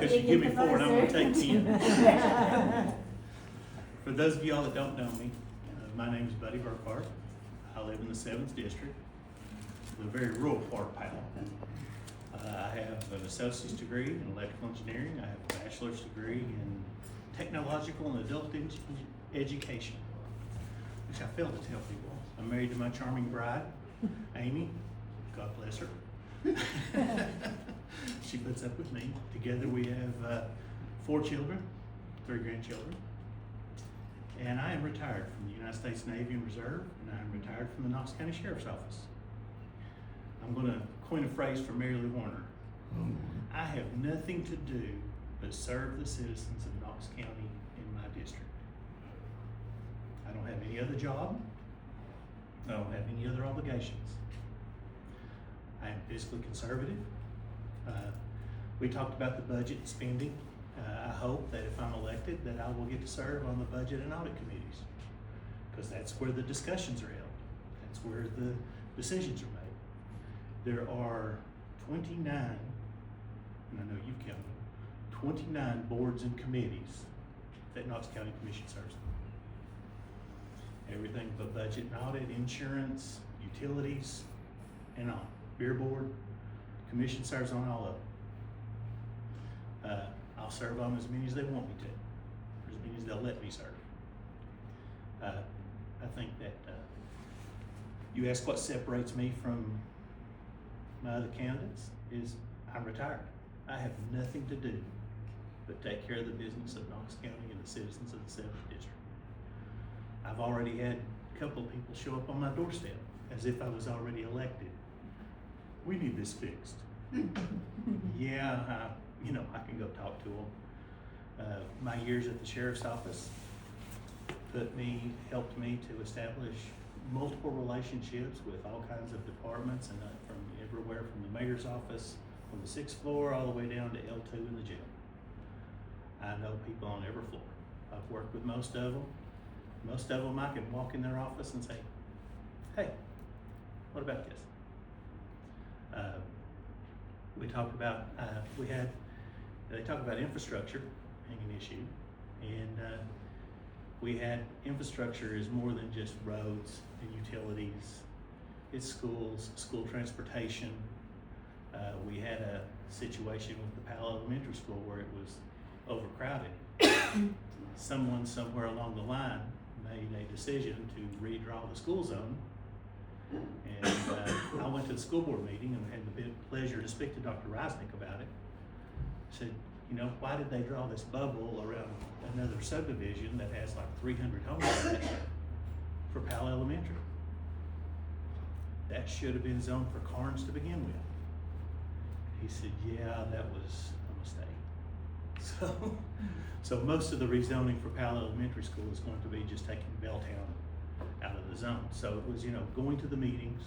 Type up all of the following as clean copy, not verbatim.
because you give me 4 and I'm gonna take 10. For those of y'all that don't know me, my name is Buddy Burkhardt. I live in the 7th District, the very rural part of Powell. I have an associate's degree in electrical engineering. I have a bachelor's degree in technological and adult education, which I fail to tell people. I'm married to my charming bride, Amy. God bless her. She puts up with me. Together we have 4 children, 3 grandchildren. And I am retired from the United States Navy and Reserve, and I'm retired from the Knox County Sheriff's Office. I'm going to coin a phrase from Mary Lou Warner. I have nothing to do but serve the citizens of Knox County in my district. I don't have any other job. I don't have any other obligations. I am fiscally conservative. We talked about the budget and spending. I hope that if I'm elected that I will get to serve on the budget and audit committees, because that's where the discussions are held. That's where the decisions are made. There are 29, and I know you've counted them, 29 boards and committees that Knox County Commission serves on. Everything but budget and audit, insurance, utilities, and on. Beer board, commission serves on all of them. I'll serve on as many as they want me to, or as many as they'll let me serve. I think that you ask what separates me from my other candidates is I'm retired. I have nothing to do but take care of the business of Knox County and the citizens of the 7th District. I've already had a couple of people show up on my doorstep as if I was already elected. We need this fixed. Yeah, I can go talk to them. My years at the Sheriff's Office helped me to establish multiple relationships with all kinds of departments, and from everywhere from the mayor's office, from the 6th floor, all the way down to L2 in the jail. I know people on every floor. I've worked with most of them. Most of them I can walk in their office and say, hey, what about this? We talked about, they talk about infrastructure being an issue, and we had infrastructure is more than just roads and utilities. It's schools, school transportation. We had a situation with the Powell Elementary School where it was overcrowded. Someone somewhere along the line made a decision to redraw the school zone. And I went to the school board meeting and had the pleasure to speak to Dr. Reisnick about it. I said, why did they draw this bubble around another subdivision that has like 300 homes in it for Powell Elementary? That should have been zoned for Carnes to begin with. He said, yeah, that was a mistake. So most of the rezoning for Powell Elementary School is going to be just taking Belltown out of the zone. So it was, going to the meetings,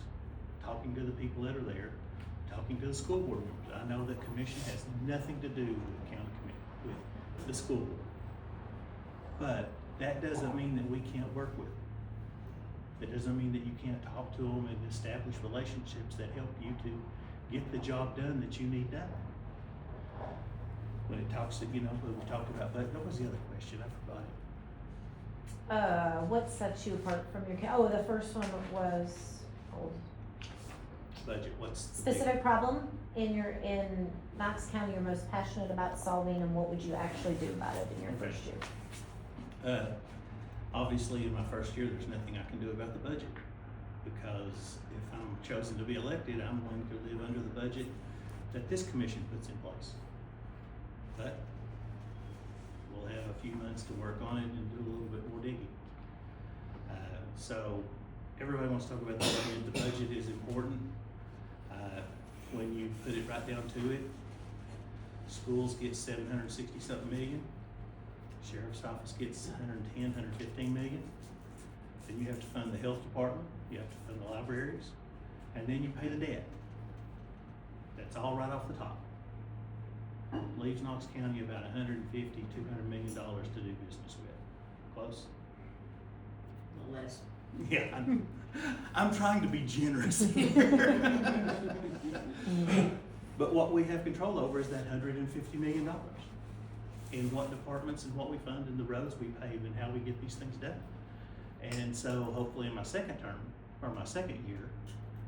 talking to the people that are there, talking to the school board members. I know the commission has nothing to do with the county committee, with the school board. But that doesn't mean that we can't work with them. It doesn't mean that you can't talk to them and establish relationships that help you to get the job done that you need done. When it talks to, when we talked about, but what was the other question? I forgot it. What sets you apart from your, the first one was, Budget, what's the specific problem in Knox County you're most passionate about solving, and what would you actually do about it in your first year? Obviously in my first year, there's nothing I can do about the budget, because if I'm chosen to be elected, I'm going to live under the budget that this commission puts in place. But we'll have a few months to work on it and do a little bit more digging. So everybody wants to talk about the budget. The budget is important. When you put it right down to it, schools get 760 something million. Sheriff's Office gets 110, 115 million. Then you have to fund the health department, you have to fund the libraries, and then you pay the debt. That's all right off the top. Leaves Knox County about $150, $200 million to do business with. Close? No less. Yeah, I'm trying to be generous here. But what we have control over is that $150 million in what departments and what we fund and the roads we pave and how we get these things done. And so hopefully in my second term, or my second year,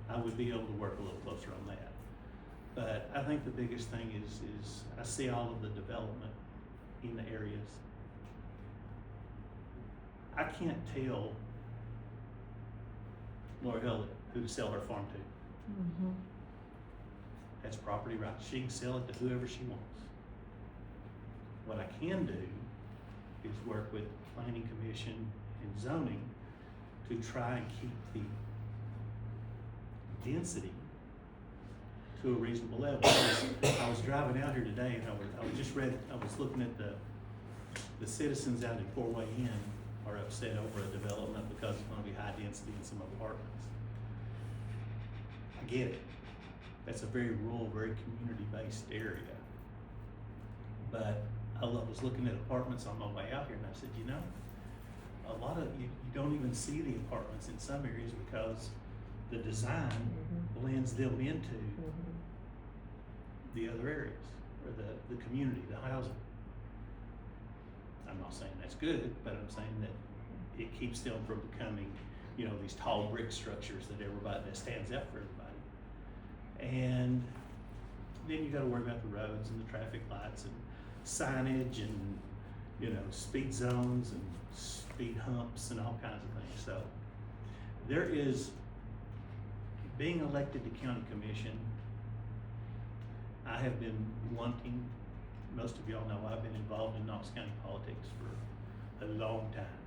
I would be able to work a little closer on that. But I think the biggest thing is I see all of the development in the areas. I can't tell Laura Hill who to sell her farm to. That's property right. She can sell it to whoever she wants. What I can do is work with planning commission and zoning to try and keep the density to a reasonable level. I was driving out here today and I was looking at the citizens out in Four-Way Inn are upset over a development because it's gonna be high density in some apartments. I get it. That's a very rural, very community-based area. But I was looking at apartments on my way out here and I said, you know, a lot of, you don't even see the apartments in some areas because the design blends them into the other areas, or the community, the housing. I'm not saying that's good, but I'm saying that it keeps them from becoming, you know, these tall brick structures that stands out for everybody. And then you gotta worry about the roads and the traffic lights and signage and, you know, speed zones and speed humps and all kinds of things. So there is, being elected to county commission, I have been wanting, most of y'all know I've been involved in Knox County politics for a long time.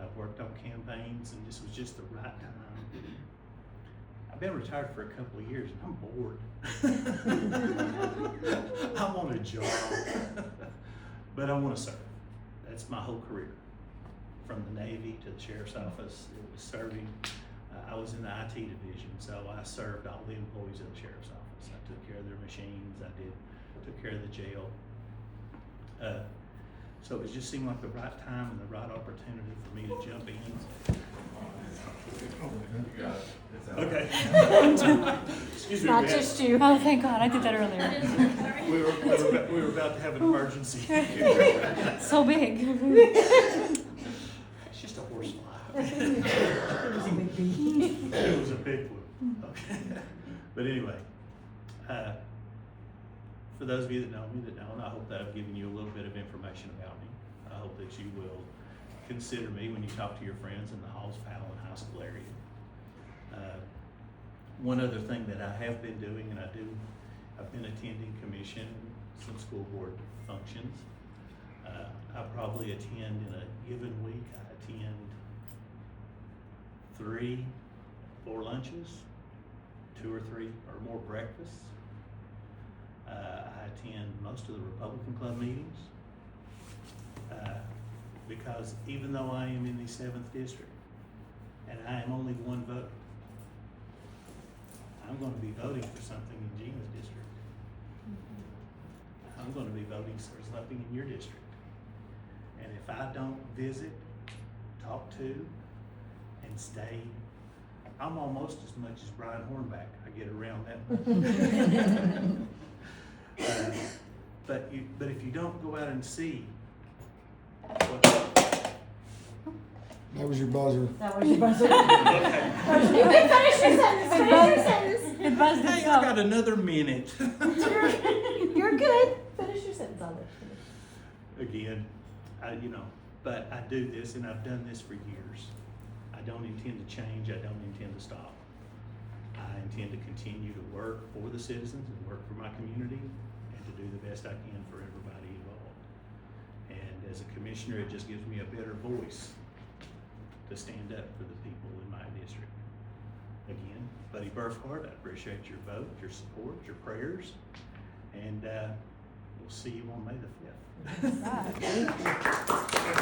I've worked on campaigns and this was just the right time. I've been retired for a couple of years and I'm bored. I want a job, but I want to serve. That's my whole career. From the Navy to the Sheriff's Office, it was serving. I was in the IT division, so I served all the employees of the Sheriff's Office. I took care of their machines, I took care of the jail. So it just seemed like the right time and the right opportunity for me to jump in. Okay. Excuse me. Not just you. Oh, thank God, I did that earlier. We were about to have an emergency. So big. It's just a horse fly. It was a big one. Okay. But anyway, for those of you that know me that don't, I hope that I've given you a little bit of information about me. I hope that you will consider me when you talk to your friends in the Halls, Powell, and High School area. One other thing that I have been doing, and I've been attending commission, some school board functions. I probably attend in a given week, I attend 3 or 4 lunches, 2 or 3 or more breakfasts. I attend most of the Republican Club meetings because even though I am in the 7th district and I am only one vote, I'm going to be voting for something in Gina's district. I'm going to be voting for something in your district. And if I don't visit, talk to, and stay, I'm almost as much as Brian Hornback. I get around that much. But if you don't go out and see what. That was your buzzer. That was your buzzer. Okay. You can finish your sentence. Finish your sentence. It buzzed Hey, I itself. got another minute. You're good. Finish your sentence. I'll let you finish. Again, but I do this and I've done this for years. I don't intend to change. I don't intend to stop. I intend to continue to work for the citizens and work for my community and to do the best I can for everybody involved. And as a commissioner, it just gives me a better voice to stand up for the people in my district. Again, Buddy Burkhardt, I appreciate your vote, your support, your prayers, and we'll see you on May the 5th.